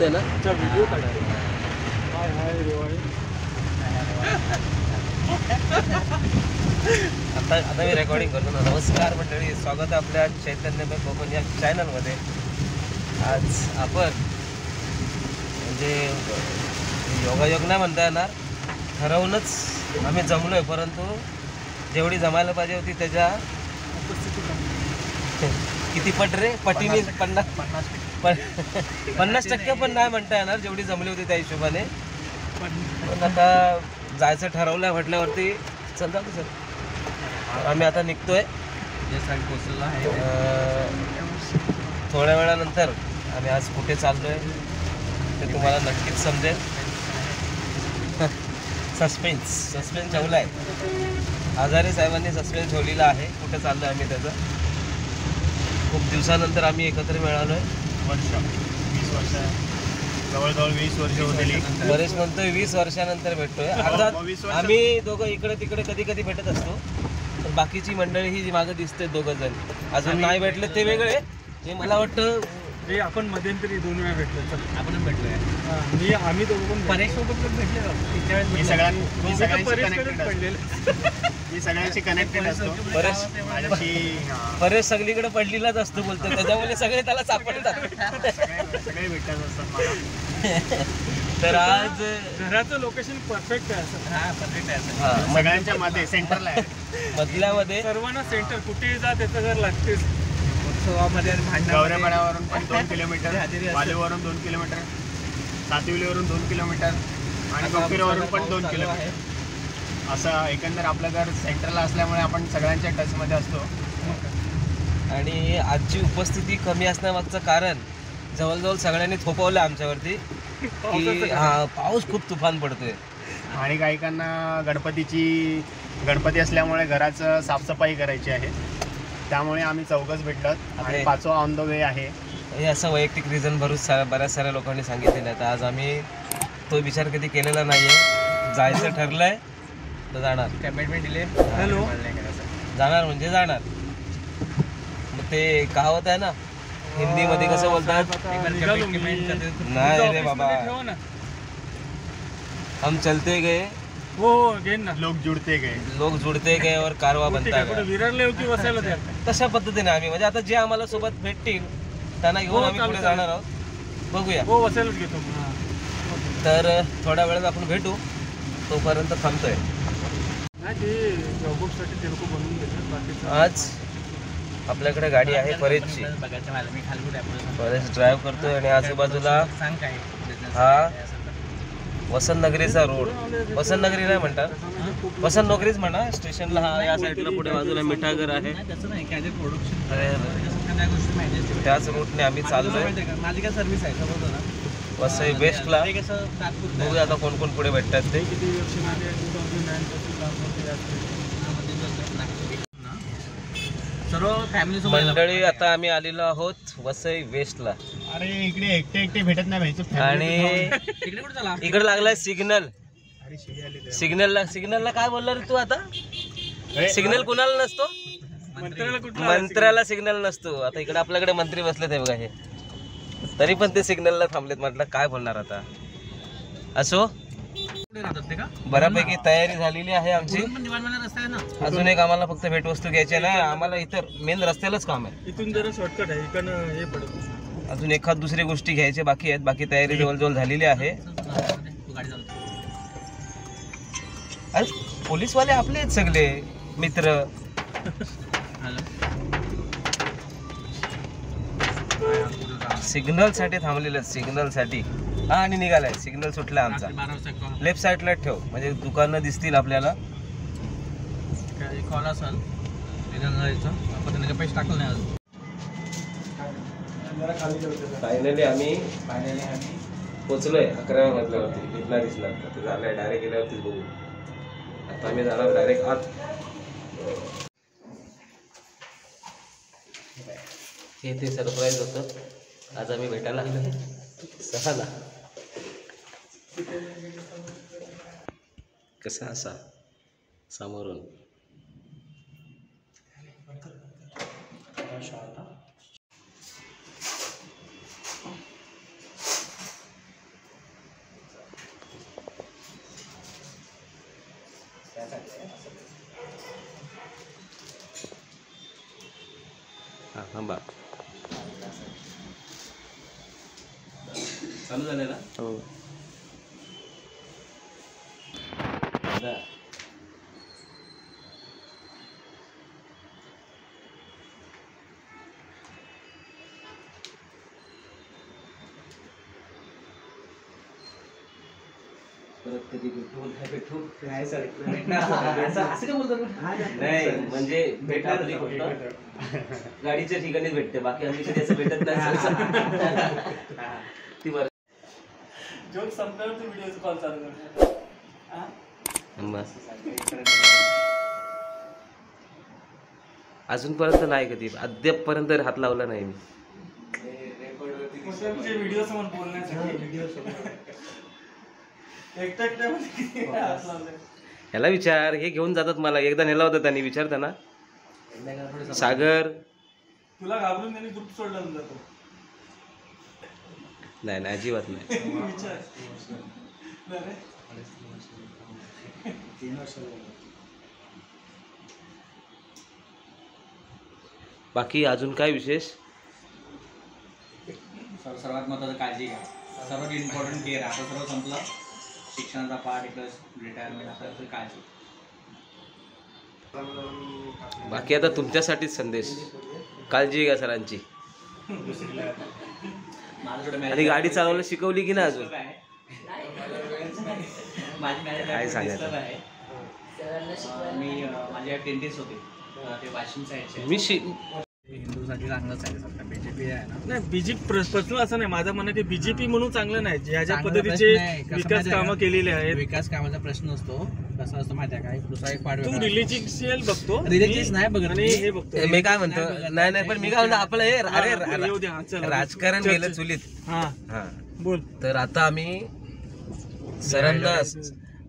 दिसतंय ना. व्हिडिओ काढाय. हाय रेवाळे. आता मी रेकॉर्डिंग करतो ना. नमस्कार मंडळी, स्वागत आहे आपल्या चैतन्यमय कोकण या चॅनलमध्ये. आज आपण म्हणजे योगायोग नाही म्हणता येणार, ठरवूनच आम्ही जमलो आहे, परंतु जेवढी जमायला पाहिजे होती त्याच्या किती पट रे पटीने 50% पण नाही म्हणता येणार, जेवढी जमली होती त्या हिशोबाने. पण आता जायचं ठरवलं म्हटल्यावरती चल जाऊ सर. आम्ही आता निघतोय. पोचलेला आहे. थोड्या वेळानंतर आम्ही आज कुठे चाललोय ते तुम्हाला नक्कीच समजेल. सस्पेन्स ठेवला आहे. आजारी साहेबांनी सस्पेन्स ठेवलेला आहे. कुठे चाललोय आम्ही त्याचं. खूप दिवसानंतर आम्ही एकत्र मिळालोय. 20 वर्ष, जवळजवळ 20 वर्ष होते. बरेच म्हणतोय 20 वर्षानंतर भेटतोय. अर्थात आम्ही दोघं इकडे तिकडे कधी कधी भेटत असतो, पण बाकीची मंडळी ही मागं दिसते दोघं जण अजून नाही भेटले ते वेगळे. हे मला वाटतं ते आपण मध्यंतरी 2 वेळा भेटलो. आपण भेटलोय. आम्ही दोघं पण परेश सोबत पण भेटले. सगळ्यांशी कनेक्टेड असतो. परेश सगळीकडे पडलेलाच असतो बोलतो, त्याच्यामुळे सगळे त्याला सापडतात. सगळे भेटत असतात. तर आज घराचं लोकेशन परफेक्ट आहे असं. हा परफेक्ट आहे. सगळ्यांच्या मध्ये सेंटरला आहे. मधल्यामध्ये सर्वांना सेंटर कुठेही जा त्याचं घर लागतेच. गौऱ्यापाड्यावरून पण 2 किलोमीटर, वालीवरून 2 किलोमीटर, सातविलीवरून 2 किलोमीटर आणि कोकिरावरून पण 2 किलोमीटर. असं एकंदर आपलं घर सेंटरला असल्यामुळे आपण सगळ्यांच्या टचमध्ये असतो. आणि आजची उपस्थिती कमी असण्यामागचं कारण जवळजवळ सगळ्यांनी थोपवलं आमच्यावरती की हा पाऊस खूप तुफान पडतोय. आणि काहीकांना गणपती असल्यामुळे घराचं साफसफाई करायची आहे, त्यामुळे आम्ही चौघच भेटतात आणि 5वा ऑन द वे आहे. हे असं वैयक्तिक रिझन बऱ्याच साऱ्या लोकांनी सांगितलेलं आहे. तर आज आम्ही तो विचार कधी केलेला नाही आहे. जायचं ठरलंय तर जाणार. कमिटमेंट दिले. हॅलो जाणार म्हणजे जाणार. मग ते कहावत आहे ना हिंदीमध्ये कसं बोलतात, नाही रे बाबा, हम चलते गए हो घेईन ना, लोक जुडते गए और कारवा बनता गया. विरळले की बसायला द्या. तशा पद्धतीने आम्ही म्हणजे आता जे आम्हाला सोबत भेटतील त्यांना घेऊन आम्ही पुढे जाणार आहोत. बघूया. हो बसायलाच घेतो. तर थोड्या वेळात आपण भेटू. तोपर्यंत थांबतोय. आज आपल्याकडे गाडी आहे परेशची. परेश ड्राईव्ह करतोय आणि आजूबाजूला हा वसंतनगरीचा रोड. वसंतनगरी नाही म्हणतात, वसंतनगरीच म्हणा. स्टेशनला हा या साईडला पुढे बाजूला मिठागर आहे. त्याच रूटने आम्ही चाललोय वसई वेस्टला. बघूया आता कोण कोण पुढे भेटतात ते. मंडळी आता आम्ही आलेलो आहोत वसई वेस्टला. अरे इकडे एकटे भेटत नाही. आणि इकडे लागलाय सिग्नल. सिग्नलला काय बोलला रे तू आता? सिग्नल कुणाला नसतो? मंत्र्याला सिग्नल नसतो. आता इकडे आपल्याकडे मंत्री बसले ते बघा हे, तरी पण ते सिग्नलला थांबलेत. म्हटलं काय बोलणार आता. असो, बऱ्यापैकी तयारी झालेली आहे आमची. अजून एक आम्हाला फक्त भेटवस्तू घ्यायची नाही. आम्हाला इतर मेन रस्त्यालाच काम आहे. इथून जरा शॉर्टकट आहे, इकडनं हे पडत. अजून एखाद दुसरी गोष्टी घ्यायच्या बाकी आहेत. बाकी तयारी जवळजवळ झालेली आहे. अरे पोलीसवाले आपले आहेत सगळे मित्र. सिग्नल साठी थांबलेले आहेत. सिग्नल साठी हा आणि निघालाय. सिग्नल सुटला आमचा. लेफ्ट साईडला ठेव म्हणजे दुकानं दिसतील आपल्याला. फायनली आम्ही पोचलोय 11व्या मजल्यावरती. इथला दिसला ते झालंय. डायरेक्ट गेल्यावरतीच बघू. आता आम्ही जाणार डायरेक्ट आत. हे ते सरप्राईज होतं. आज आम्ही भेटायला आलो 6ला. कसा असा समोरून हा थांबा, चालू झालं ना? हो. परत कधी भेटू नाही सर, असं काय बोलतो? नाही म्हणजे भेटणार तरी फक्त गाडीच्या ठिकाणीच भेटते, बाकी आम्ही कधी असं भेटत नाही. ती बरं जोक संपल्यावर तू व्हिडिओ कॉल चालू कर. अजूनपर्यंत नाही, कधी अद्यापपर्यंत हात लावला नाही मी. व्हिडिओ समोर बोलण्यासाठी ह्याला विचार, हे घेऊन जातात मला. एकदा नेला होता त्यांनी, विचारता ना सागर. तुला घाबरून त्यांनी ग्रुप सोडला जातो. नाही नाही, अजिबात नाही. विचार. बाकी अजून काय विशेष? सर्वात महत्त्वाचं काळजी घ्या. सर्वात इम्पॉर्टंट केअर. आता सर्व संपलं, शिक्षणाचा पार्ट प्लस रिटायरमेंट, आता काळजी. बाकी आता तुमच्यासाठीच संदेश, काळजी घ्या सरांची. आणि गाडी चालवायला शिकवली की ना अजून? काय सांगायचं? मी माझ्या टेंटिस्ट होते ते वाशिम साईडचे. मी हिंदूसाठी चांगलंच आहे. सध्या बीजेपी आहे ना. नाही, बीजेपी पर्सनल असं नाही, माझं म्हणणं की बीजेपी म्हणून चांगलं नाही. ज्या ज्या पद्धतीचे विकास कामं केलेले आहेत. विकास कामाचा प्रश्न असतो, कसं असतं माहिती आहे काय, दुसरा एक पार्ट तू रिलिजियस बघतो, रिलिजियस नाही बघत आणि हे बघतो. मी काय म्हणतो, नाही नाही, पण मी काय म्हणतो, आपलं हे येऊ द्या, चला. राजकारण गेलं चुलीत. हा हा, बोल. तर आता आम्ही सरांना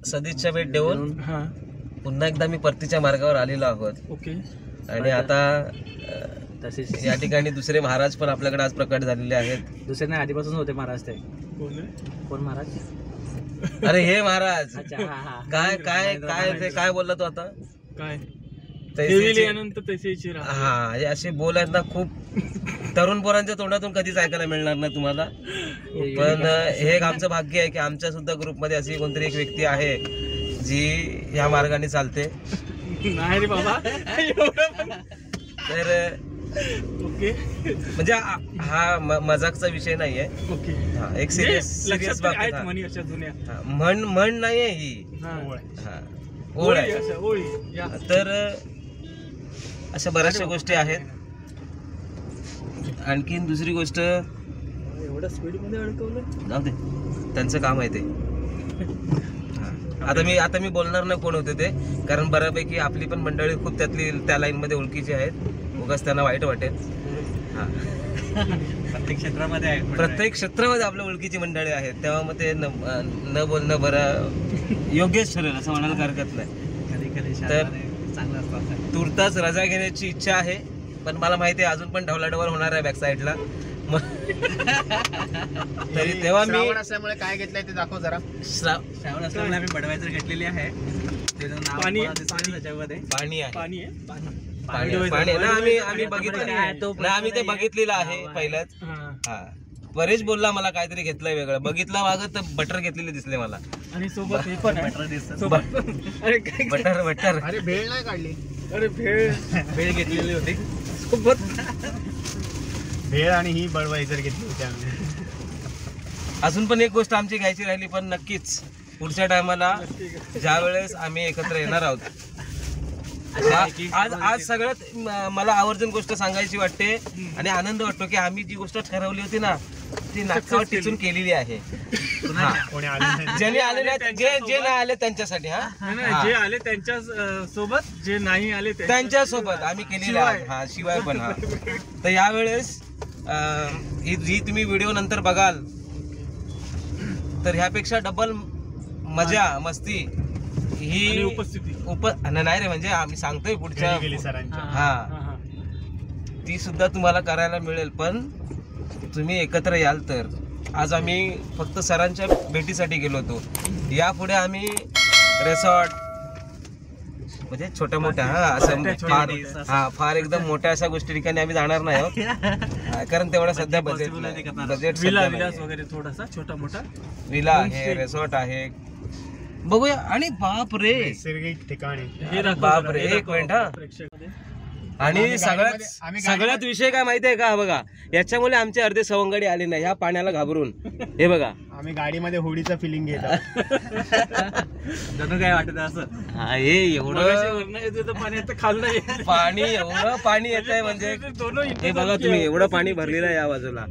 सदिच्छा भेट देऊन हा पुन्हा एकदा मी परतीच्या मार्गावर आलेलो आहोत. ओके. आणि आता तसेच या ठिकाणी दुसरे महाराज पण आपल्याकडे आज प्रकट झालेले आहेत. दुसरे नाही, आधीपासून होते महाराज. ते कोण आहे? कोण महाराज? अरे हे महाराज, अच्छा, हा हा. काय काय काय ते काय बोलला तो आता? काय तैसेचे- अनंत तैसेची राह. हा, हे असे बोल आहेत ना, खूप तरुण पोरांच्या तोंडातून कधीच ऐकायला मिळणार नाही तुम्हाला. पण हे एक आमचं भाग्य आहे की आमच्या सुद्धा ग्रुपमध्ये अशी कोणतरी एक व्यक्ती आहे जी या मार्गाने चालते. नाही रे बाबा, एवढं पण. तर ओके म्हणजे हा मजाकचा विषय नाहीये. ओके. हा, एक सिरियस लक्षात बाब आहेत आहे. म्हणी अशा जुन्या. हा, म्हण नाहीये ही. हा. हा, ओळ आहे. अशा ओळी या. तर अशा बऱ्याचशा गोष्टी आहेत. आणखीन दुसरी गोष्ट, एवढ्या स्पीड मध्ये अडकवलं. जाऊ दे, त्यांचं काम आहे ते. हा. आता मी बोलणार नाही कोण होते ते, कारण बऱ्यापैकी आपली पण मंडळी खूप त्या लाईन मध्ये ओळखीची आहेत. उगाच त्यांना वाईट वाटेल. हा, प्रत्येक क्षेत्रामध्ये आहे. प्रत्येक क्षेत्रामध्ये आपल्या ओळखीची मंडळी आहेत, तेव्हा मग ते न बोलणं बरं योग्यच ठरेल असं म्हणायला हरकत नाही. कधी कधी तर चांगलं असतं. तुर्तास रजा घेण्याची इच्छा आहे, पण मला माहिती आहे अजून पण ढवलाढवल होणार आहे बॅक साईडला. तरी तेव्हा मी श्रावण असल्यामुळे काय घेतलंय ते दाखव जरा. श्रावण असल्यामुळे आम्ही बडवायझर घेतलेली आहे. त्याचं नाव पाणी- तुम्हाला दिसेल त्याच्यामध्ये. पाणी आहे. पाणी आहे. पाणी आहे ना, आम्ही बघितलं ना, आम्ही ते बघितलेलं आहे पहिलंच. हा. हा, परेश बोलला मला काहीतरी घेतलंय वेगळं, बघितलं मागं तर बटर घेतलेले दिसले मला. आणि सोबत हे पण आहे. बटर दिसतं. सोबत अरे काय बटर अरे भेळ नाही काढली. अरे भेळ वेळ घेतलेली होती. सोबत. भेळ आणि ही बडवायझर घेतली होती आम्ही. अजून पण एक गोष्ट आमची घ्यायची राहिली, पण नक्कीच पुढच्या टायमाला ज्या वेळेस आम्ही एकत्र येणार आहोत. आज सगळ्यात मला आवर्जून गोष्ट सांगायची वाटते आणि आनंद वाटतो की आम्ही जी गोष्ट ठरवली होती ना, ती नाकावर टिचून केलेली आहे. हा, कोणी आले नाही. ज्यांनी आले नाही, जे नाही आले त्यांच्यासाठी. जे आले त्यांच्या सोबत, जे नाही आले त्यांच्यासोबत आम्ही केलेली आहे. हा, शिवाय पण. हा, तर यावेळेस ही तुम्ही व्हिडिओ नंतर बघाल तर ह्यापेक्षा डबल मजा मस्ती ही उपस्थिती नाही रे, म्हणजे आम्ही सांगतोय पुढच्या गेली सरांची. हा, ती सुद्धा तुम्हाला करायला मिळेल. पण तुम्ही एकत्र याल तर. आज आम्ही फक्त सरांच्या भेटीसाठी गेलो होतो. यापुढे आम्ही रिसॉर्ट, म्हणजे छोट्या मोठ्या असं फार एकदम मोठ्या अशा गोष्टी ठिकाणी आम्ही जाणार नाही आहोत कारण तेवढा सध्या बजेट विला विलास वगैरे थोडासा छोटा मोठा विला आहे, रेसॉर्ट आहे, बघूया. आणि बाप रे नैसर्गिक ठिकाणी हे दाखव बाप जरा, रे, हे एक दाखव मिनिट हा. प्रेक्षकांमध्ये. आणि आम्ही सगळ्यात विषय काय माहिती आहे का, बघा याच्यामुळे आमचे अर्धे सवंगडी आले नाही ह्या पाण्याला घाबरून. हे बघा आम्ही गाडीमध्ये होडीचं फिलिंग घेतो. जणू काय वाटत असं हे एवढं पाणी आता खाल्लं नाही पाणी एवढं पाणी येत आहे म्हणजे हे बघा तुम्ही एवढं पाणी भरलेलं आहे या बाजूला.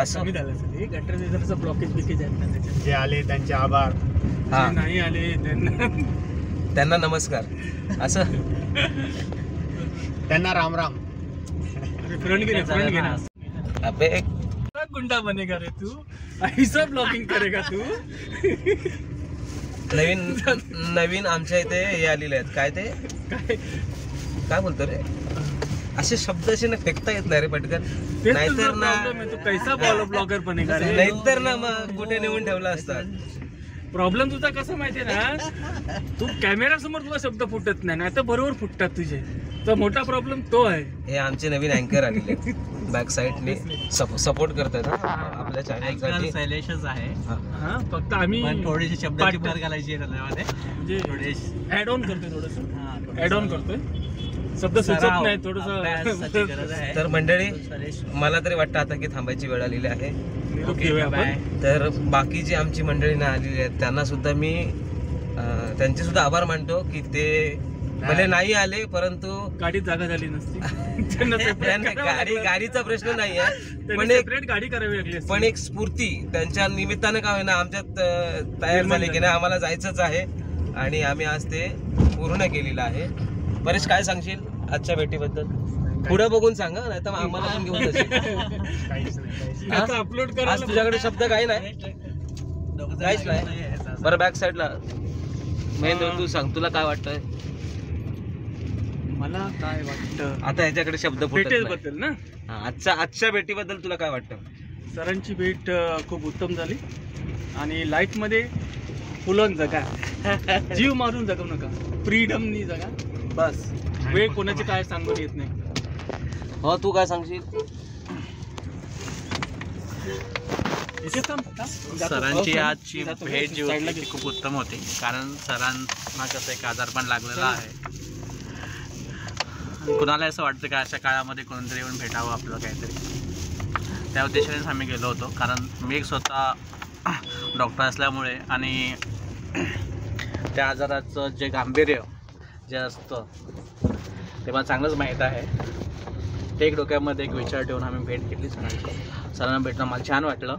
असं कमी झालं असेल. हे गटर जरासं ब्लॉकेज बिकेज आहे ना त्याच्यात. जे आले त्यांचे आभार. हा जे नाही आले त्यांना नमस्कार. असं त्यांना राम राम. फ्रंट घे ना अबे एक गुंडा बनेगा रे तू, ऐसा ब्लॉकिंग करेगा तू. नवीन आमच्या इथे हे आलेले आहेत काय ते काय बोलतो रे, असे शब्द असे ना फेकता येत नाही रे पटकन. नाहीतर ना तू कैसा ब्लॉगर बनेगा रे. नाहीतर ना मग कुठे नेऊन ठेवला असता. प्रॉब्लेम तुझा कसा माहितीये ना, तू कॅमेरा समोर तुला शब्द फुटत नाही, नाही तर बरोबर फुटतात तुझे. तर मोठा प्रॉब्लेम तो आहे. हे आमचे नवीन अँकर आलेले बॅक साईडने सपोर्ट करतात आपल्या चॅनलसाठी. शैलेशच आहे. हा फक्त आम्ही थोडीशी शब्दाची भर घालायची आहे त्याच्यामध्ये. म्हणजे ऍड ऑन करतोय थोडस, ऍड ऑन करतोय, शब्द सुचत नाही थोडस. तर मंडळी मला तरी वाटतं आता की थांबायची वेळ आलेली आहे. बाय. तर बाकी जी आमची मंडळी ना आलेली आहेत त्यांना सुद्धा मी त्यांचे सुद्धा आभार मानतो की ते भले नाही आले परंतु गाडीत जागा झाली नसती. त्यांना गाडीचा प्रश्न नाही आहे पण सेपरेट गाडी करावी लागली असती. पण एक स्फूर्ती त्यांच्या निमित्तानं काय होईना आमच्यात तयार झाली की नाही आम्हाला जायचंच आहे आणि आम्ही आज ते पूर्ण केलेलं आहे. परेश काय सांगशील आजच्या भेटीबद्दल? पुढे बघून सांगा नाही तर आम्हाला पण घेऊन जाशील. आता अपलोड आज करायला तुझ्याकडे शब्द काही नाही काहीच नाही. बरं बॅक साईडला महेंद्र तू सांग तुला काय वाटतंय? मला काय वाटतं आता ह्याच्याकडे शब्द फुटत नाही. बद्दल ना, आजच्या भेटीबद्दल तुला काय वाटतं? सरांची भेट खूप उत्तम झाली आणि लाईफ मध्ये फुलून जगा, जीव मारून जगू नका, फ्रीडमनी जगा बस. वेळ कोणाची काय सांगून येत नाही. हो तू काय सांगशील? सरांची आजची भेट जी होती ती खूप उत्तम होती कारण सरांना कसं एक आजारपण लागलेला आहे. कुणाला असं वाटतं का अशा काळामध्ये कोणतरी येऊन भेटावं आपलं काहीतरी, त्या उद्देशानेच आम्ही गेलो होतो. कारण मी एक स्वतः डॉक्टर असल्यामुळे आणि त्या आजाराचं जे गांभीर्य जे असतं ते मला चांगलंच माहीत आहे. ते एक डोक्यामध्ये एक विचार ठेवून आम्ही भेट घेतली सरांची. सरांना भेटणं मला छान वाटलं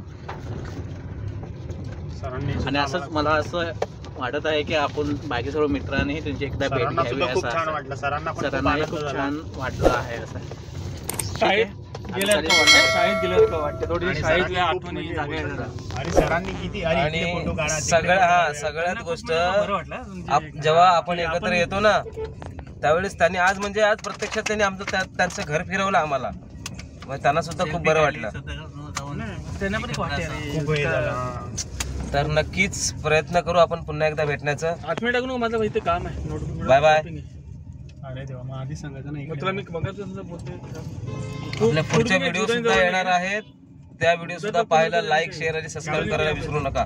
आणि असंच मला असं वाटत आहे की आपण बाकी सर्व मित्रांनी त्यांची एकदा भेट घ्यावी असं. सरांनाही खूप छान वाटलं आहे असं. शाळेत गेल्यावर वाटतं थोडी शाळेतल्या आठवणी जागा आणि सरांनी किती आणि सगळ्यात गोष्ट जेव्हा आपण एकत्र येतो ना त्यावेळेस त्यांनी आज म्हणजे आज प्रत्यक्षात त्यांनी आमचं त्यांचं घर फिरवलं आम्हाला. मग त्यांना सुद्धा खूप बरं वाटलं. त्यांना पण तर नक्कीच प्रयत्न करू आपण पुन्हा एकदा भेटण्याचं. 8 मिनिट टाकून माझं इथे काम आहे. Notebook bye bye. अरे देवा मग आधी सांगायचं नाही. तुला मी बघायचं बोलतोय. आपल्या पुढचे व्हिडिओ सुद्धा येणार आहेत. त्या व्हिडिओ सुद्धा पाहायला लाईक शेअर आणि सबस्क्राईब करायला विसरू नका.